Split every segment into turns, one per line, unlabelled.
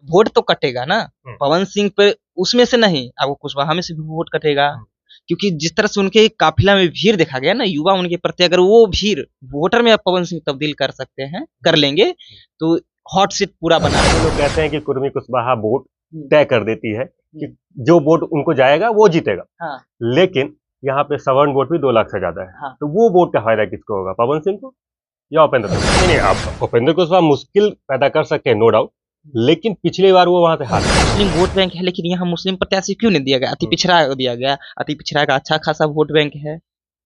Vote तो कटेगा ना। पवन सिंह पे उसमें से नहीं, आपको कुशवाहा में से भी वोट कटेगा। क्योंकि जिस तरह से उनके काफिला में भीड़ देखा गया ना युवा उनके प्रति, अगर वो भीड़ वोटर में आप पवन सिंह तब्दील कर सकते हैं, कर लेंगे, तो हॉट सीट पूरा बना
वो लोग कहते हैं कि कुर्मी कुशवाहा वोट तय कर देती है कि जो वोट उनको जाएगा वो जीतेगा।
हाँ।
लेकिन यहाँ पे सवर्ण वोट भी 2 लाख से ज्यादा है।
हाँ।
तो वो वोट का फायदा किसको होगा, पवन सिंह को या उपेंद्र कुशवाहा? नहीं, आप उपेंद्र कुशवाहा मुश्किल पैदा कर सकते हैं, नो डाउट, लेकिन पिछली बार वो वहां से हार गए।
मुस्लिम वोट बैंक है, लेकिन यहाँ मुस्लिम प्रत्याशी क्यों नहीं दिया गया? अति पिछड़ा दिया गया। अति पिछड़ा का अच्छा खासा वोट बैंक है,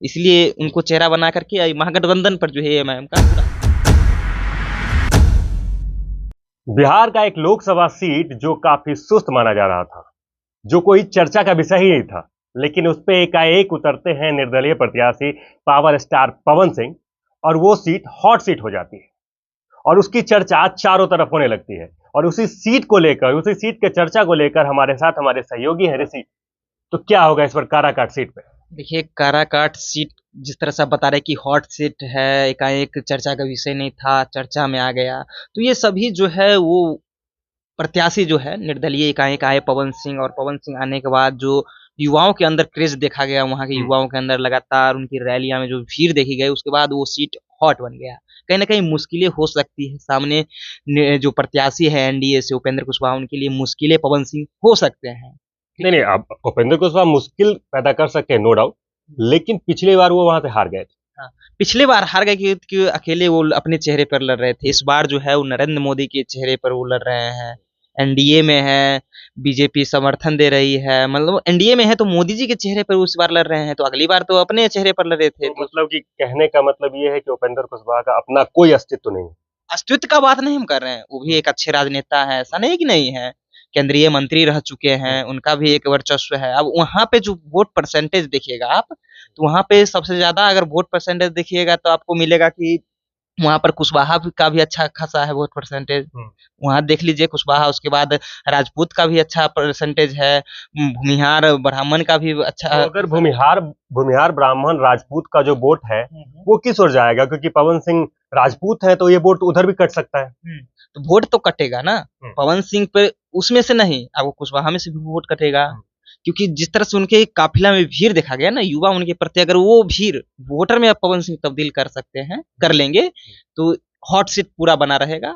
इसलिए उनको चेहरा बना करके महागठबंधन पर जो है एमआईएम का पूरा।
बिहार का एक लोकसभा सीट जो काफी सुस्त माना जा रहा था, जो कोई चर्चा का विषय ही नहीं था, लेकिन उस पे एकाएक उतरते हैं निर्दलीय प्रत्याशी पावर स्टार पवन सिंह और वो सीट हॉट सीट हो जाती है और उसकी चर्चा चारों तरफ होने लगती है। और उसी सीट को लेकर, उसी सीट के चर्चा को लेकर हमारे साथ हमारे सहयोगी हैं ऋषि। तो क्या होगा इस पर काराकाट सीट पे?
देखिए, काराकाट सीट जिस तरह से आप बता रहे कि हॉट सीट है, एकाएक चर्चा का विषय नहीं था, चर्चा में आ गया, तो ये सभी जो है वो प्रत्याशी जो है निर्दलीय एकाएक आए पवन सिंह, और पवन सिंह आने के बाद जो युवाओं के अंदर क्रेज देखा गया, वहाँ के युवाओं के अंदर लगातार उनकी रैलियां में जो भीड़ देखी गई, उसके बाद वो सीट हॉट बन गया। कहीं ना कहीं मुश्किलें हो सकती है सामने, जो प्रत्याशी है एनडीए से उपेंद्र कुशवाहा, उनके लिए मुश्किलें पवन सिंह हो सकते हैं।
नहीं, आप उपेंद्र कुशवाहा मुश्किल पैदा कर सकते हैं, नो डाउट, लेकिन पिछली बार वो वहां से हार गए थे।
हाँ, पिछले बार हार गए कि अकेले वो अपने चेहरे पर लड़ रहे थे। इस बार जो है वो नरेंद्र मोदी के चेहरे पर वो लड़ रहे हैं, एनडीए में है, बीजेपी समर्थन दे रही है, मतलब एनडीए में है तो मोदी जी के चेहरे पर उस बार लड़ रहे हैं, तो अगली बार तो अपने चेहरे पर लड़ रहे थे।
तो मतलब कि कहने का मतलब ये है कि उपेंद्र कुशवाहा का अपना कोई अस्तित्व नहीं है।
अस्तित्व का बात नहीं हम कर रहे हैं, वो भी एक अच्छे राजनेता है, ऐसा नहीं कि नहीं है, केंद्रीय मंत्री रह चुके हैं, उनका भी एक वर्चस्व है। अब वहां पे जो वोट परसेंटेज देखिएगा आप, तो वहां पे सबसे ज्यादा अगर वोट परसेंटेज देखिएगा तो आपको मिलेगा कि वहां पर कुशवाहा का भी अच्छा खासा है वोट परसेंटेज। वहां देख लीजिए कुशवाहा, उसके बाद राजपूत का भी अच्छा परसेंटेज है, भूमिहार ब्राह्मण का भी अच्छा।
तो अगर भूमिहार भूमिहार ब्राह्मण राजपूत का जो वोट है वो किस ओर जाएगा? क्योंकि पवन सिंह राजपूत है तो ये वोट उधर भी कट सकता है।
तो वोट तो कटेगा ना। पवन सिंह पे उसमें से नहीं, आपको कुशवाहा में से भी वोट कटेगा। क्योंकि जिस तरह से उनके काफिला में भीड़ देखा गया ना युवा उनके प्रति, अगर वो भीड़ वोटर में आप पवन सिंह तब्दील कर सकते हैं, कर लेंगे, तो हॉट सीट पूरा बना रहेगा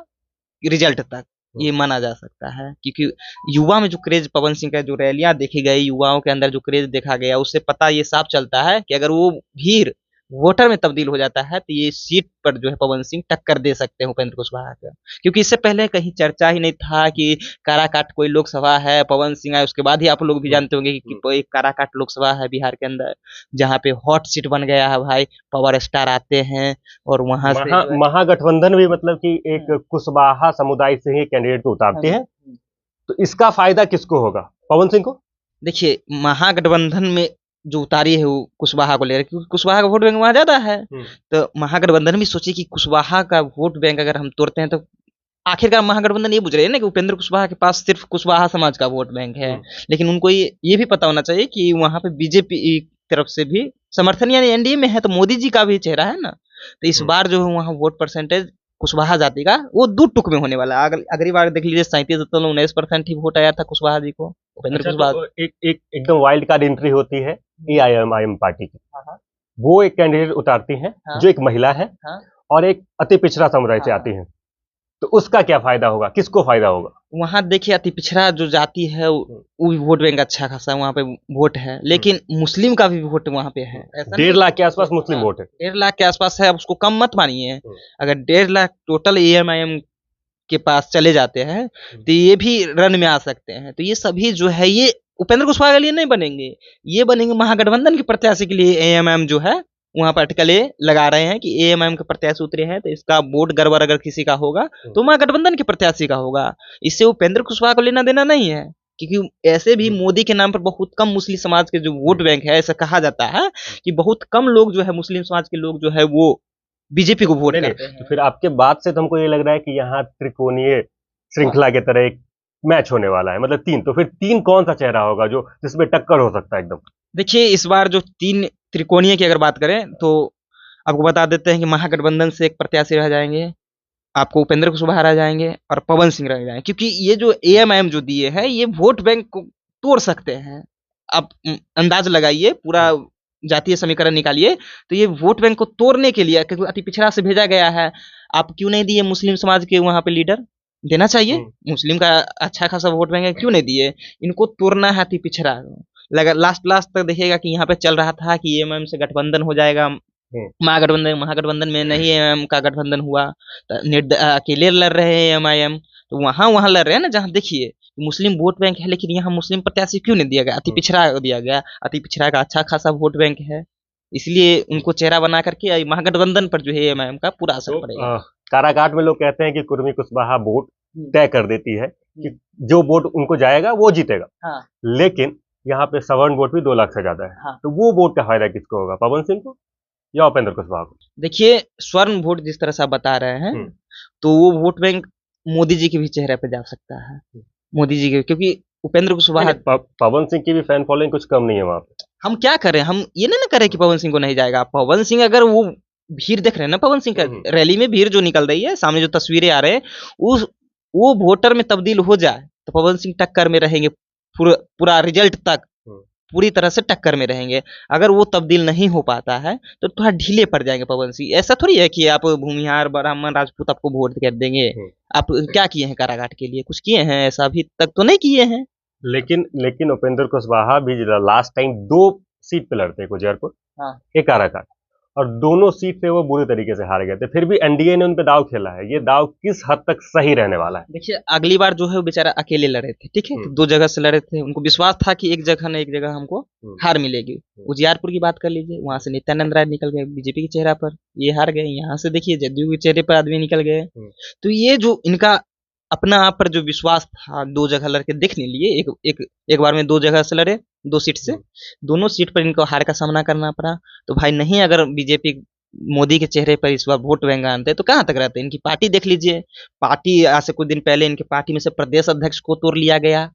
रिजल्ट तक, ये माना जा सकता है। क्योंकि युवा में जो क्रेज पवन सिंह का, जो रैलियां देखी गई, युवाओं के अंदर जो क्रेज देखा गया, उससे पता ये साफ चलता है कि अगर वो भीड़ वोटर में तब्दील हो जाता है तो ये सीट पर जो है पवन सिंह टक्कर दे सकते हैं उपेंद्र कुशवाहा का। क्योंकि इससे पहले कहीं चर्चा ही नहीं था कि काराकाट कोई लोकसभा है, पवन सिंह आए, उसके बाद ही आप लोग भी जानते होंगे कि कोई काराकाट लोकसभा है बिहार के अंदर, जहाँ पे हॉट सीट बन गया है भाई, पावर स्टार आते हैं और वहां से
महागठबंधन भी मतलब कि एक कुशवाहा समुदाय से ही कैंडिडेट को उतारते हैं। तो इसका फायदा किसको होगा, पवन सिंह को?
देखिए, महागठबंधन में जो उतारी है वो कुशवाहा को ले रहे, क्योंकि कुशवाहा का वोट बैंक वहां ज्यादा है। तो महागठबंधन भी सोचे कि कुशवाहा का वोट बैंक अगर हम तोड़ते हैं, तो आखिरकार महागठबंधन ये बुझ रहे हैं ना कि उपेंद्र कुशवाहा के पास सिर्फ कुशवाहा समाज का वोट बैंक है। लेकिन उनको ये भी पता होना चाहिए कि वहां पे बीजेपी तरफ से भी समर्थन, यानी एनडीए में है तो मोदी जी का भी चेहरा है ना। तो इस बार जो है वहाँ वोट परसेंटेज कुशवाहा जाति का वो 2 टुक में होने वाला है। अगली बार देख लीजिए 37.19% ही वोट आया था कुशवाहा जी को, उपेंद्र कुशवाहा।
तो एक एकदम वाइल्ड कार्ड एंट्री होती है एआईएमआईएम पार्टी की। वो एक कैंडिडेट उतारती हैं जो एक महिला है और एक अति पिछड़ा समुदाय से आती हैं। तो उसका क्या फायदा होगा, किसको फायदा होगा?
वहां देखिए, अति पिछड़ा जो जाति है वो भी वोट बैंक अच्छा खासा वहाँ पे वोट है, लेकिन मुस्लिम का भी वोट वहाँ पे है।
1.5 लाख के आसपास मुस्लिम वोट है।
1.5 लाख के आसपास है, अब उसको कम मत मानिए। अगर 1.5 लाख टोटल एएमआईएम के पास चले जाते हैं तो ये भी रन में आ सकते हैं। तो ये सभी जो है ये उपेंद्र कुशवाहा के लिए नहीं बनेंगे, ये बनेंगे महागठबंधन के प्रत्याशी के लिए। एएमआईएम जो है वहां पर अटकले लगा रहे हैं कि एएमआईएम के प्रत्याशी उतरे हैं, तो इसका वोट गड़बड़ अगर किसी का होगा तो महागठबंधन के प्रत्याशी का होगा। इससे उपेंद्र कुशवाहा को लेना देना नहीं है, क्योंकि ऐसे भी मोदी के नाम पर बहुत कम मुस्लिम समाज के जो वोट बैंक है, ऐसा कहा जाता है कि बहुत कम लोग जो है मुस्लिम समाज के लोग जो है वो बीजेपी को वोट करते हैं।
तो फिर आपके बात से तो हमको ये लग रहा है कि यहाँ त्रिकोणीय श्रृंखला की तरह एक मैच होने वाला है, मतलब 3। तो फिर 3 कौन सा चेहरा होगा जो जिसमें टक्कर हो सकता है एकदम?
देखिए, इस बार जो 3 त्रिकोणीय की अगर बात करें तो आपको बता देते हैं कि महागठबंधन से एक प्रत्याशी रह जाएंगे, आपको उपेंद्र कुशवाहा रह जाएंगे और पवन सिंह रह जाएंगे, क्योंकि ये जो एएमआईएम जो दिए हैं ये वोट बैंक को तोड़ सकते हैं। आप अंदाज लगाइए, पूरा जातीय समीकरण निकालिए, तो ये वोट बैंक को तोड़ने के लिए, क्योंकि अति पिछड़ा से भेजा गया है। आप क्यों नहीं दिए मुस्लिम समाज के वहां पे लीडर? देना चाहिए, मुस्लिम का अच्छा खासा वोट बैंक है, क्यों नहीं दिए? इनको तोड़ना है अति पिछड़ा। लगा लास्ट लास्ट तक देखिएगा कि यहाँ पे चल रहा था कि एएमआईएम से गठबंधन हो जाएगा, महागठबंधन, महागठबंधन में नहीं एएमआईएम का गठबंधन हुआ, अकेले लड़ रहे हैं एएमआईएम। तो वहां वहां लड़ रहे हैं ना जहां देखिए मुस्लिम वोट बैंक है, लेकिन यहाँ मुस्लिम प्रत्याशी क्यों नहीं दिया गया? अति पिछड़ा दिया गया, अति पिछड़ा का अच्छा खासा वोट बैंक है, इसलिए उनको चेहरा बना करके महागठबंधन पर जो है एएमआईएम का पूरा असर पड़ेगा।
काराकाट में लोग कहते हैं कि कुर्मी कुशवाहा वोट तय कर देती है कि जो वोट उनको जाएगा वो जीतेगा।
हाँ।
लेकिन यहाँ पे सवर्ण वोट भी 2 लाख से ज्यादा है।
हाँ।
तो वो वोट का फायदा किसको होगा, पवन सिंह को या उपेंद्र कुशवाहा को?
देखिए स्वर्ण वोट जिस तरह से आप बता रहे हैं, तो वो वोट बैंक मोदी जी के भी चेहरे पे जा सकता है, मोदी जी के, क्योंकि उपेंद्र कुशवाहा,
पवन सिंह की भी फैन फॉलोइंग कुछ कम नहीं है वहां पे। हम
क्या करें, हम ये ना करें कि पवन सिंह को नहीं जाएगा। पवन सिंह अगर वो भीड़ देख रहे हैं ना, पवन सिंह का रैली में भीड़ जो निकल रही है, सामने जो तस्वीरें आ रहे हैं, उस वो वोटर में तब्दील हो जाए तो पवन सिंह टक्कर में रहेंगे, पूरा रिजल्ट तक पूरी तरह से टक्कर में रहेंगे। अगर वो तब्दील नहीं हो पाता है तो थोड़ा ढीले पड़ जाएंगे पवन सिंह। ऐसा थोड़ी है कि आप भूमिहार ब्राह्मण राजपूत आपको वोट कर देंगे। आप क्या किए हैं काराकाट के लिए? कुछ किए हैं? ऐसा अभी तक तो नहीं किए हैं।
लेकिन उपेंद्र कुशवाहा भी लास्ट टाइम 2 सीट पे लड़ते, एक उजैरपुर,
हाँ,
एक काराकाट, और दोनों सीट पे वो बुरी तरीके से हार गए थे। फिर भी एनडीए ने उन पे दाव खेला है। ये दाव किस हद तक सही रहने वाला है?
देखिए अगली बार जो है वो बेचारा अकेले लड़े थे, ठीक है, तो 2 जगह से लड़े थे, उनको विश्वास था कि एक जगह न एक जगह हमको हार मिलेगी। उजियारपुर की बात कर लीजिए, वहां से नित्यानंद राय निकल गए बीजेपी के चेहरा पर, ये हार गए। यहाँ से देखिए जदयू के चेहरे पर आदमी निकल गए। तो ये जो इनका अपना आप पर जो विश्वास था, 2 जगह लड़के देखने लिए, एक बार में 2 जगह से लड़े, 2 सीट से, दोनों सीट पर इनको हार का सामना करना पड़ा। तो भाई नहीं, अगर बीजेपी मोदी के चेहरे पर इस बार वोट बैंक आनते तो कहाँ तक रहते? इनकी पार्टी देख लीजिए, पार्टी आज से कुछ दिन पहले इनके पार्टी में से प्रदेश अध्यक्ष को तोड़ लिया गया,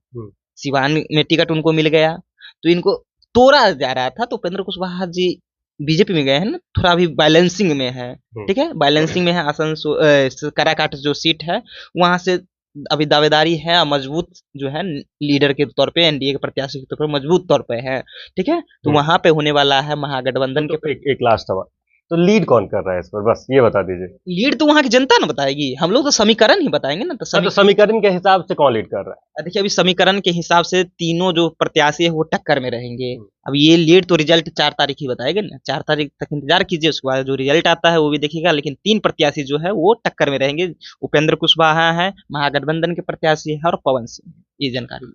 सिवान में टिकट उनको मिल गया, तो इनको तोड़ा जा रहा था। तो उपेंद्र कुशवाहा जी बीजेपी में गए हैं ना, थोड़ा अभी बैलेंसिंग में है, ठीक है, बैलेंसिंग में है। आसनसोल काराकाट जो सीट है वहां से अभी दावेदारी है, मजबूत जो है लीडर के तौर पे, एनडीए के प्रत्याशी के तौर पर मजबूत तौर पे है, ठीक है। तो वहां पे होने वाला है महागठबंधन के।
एक लास्ट सवाल, तो लीड कौन कर रहा है इस पर, बस ये बता दीजिए।
लीड तो वहां की जनता ना बताएगी, हम लोग तो समीकरण ही बताएंगे ना। तो
समीकरण के हिसाब से कौन लीड कर रहा है?
देखिए अभी समीकरण के हिसाब से तीनों जो प्रत्याशी है वो टक्कर में रहेंगे। अब ये लीड तो रिजल्ट 4 तारीख ही बताएगा ना, 4 तारीख तक इंतजार कीजिए, उसके बाद जो रिजल्ट आता है वो भी देखिएगा। लेकिन 3 प्रत्याशी जो है वो टक्कर में रहेंगे। उपेंद्र कुशवाहा है, महागठबंधन के प्रत्याशी है, और पवन सिंह, ये जानकारी।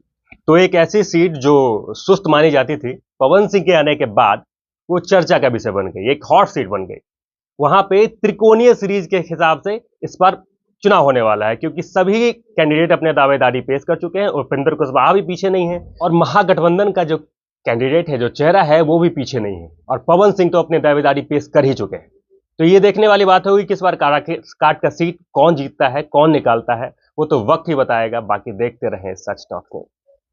तो एक ऐसी सीट जो सुस्त मानी जाती थी, पवन सिंह के आने के बाद वो चर्चा का विषय बन गई, एक हॉट सीट बन गई। वहां पे त्रिकोणीय सीरीज के हिसाब से इस बार चुनाव होने वाला है, क्योंकि सभी कैंडिडेट अपने दावेदारी पेश कर चुके हैं। उपेंद्र कुशवाहा भी पीछे नहीं है, और महागठबंधन का जो कैंडिडेट है, जो चेहरा है, वो भी पीछे नहीं है, और पवन सिंह तो अपने दावेदारी पेश कर ही चुके हैं। तो ये देखने वाली बात होगी कि इस बार काराकाट का सीट कौन जीतता है, कौन निकालता है, वो तो वक्त ही बताएगा। बाकी देखते रहें सच टॉक को।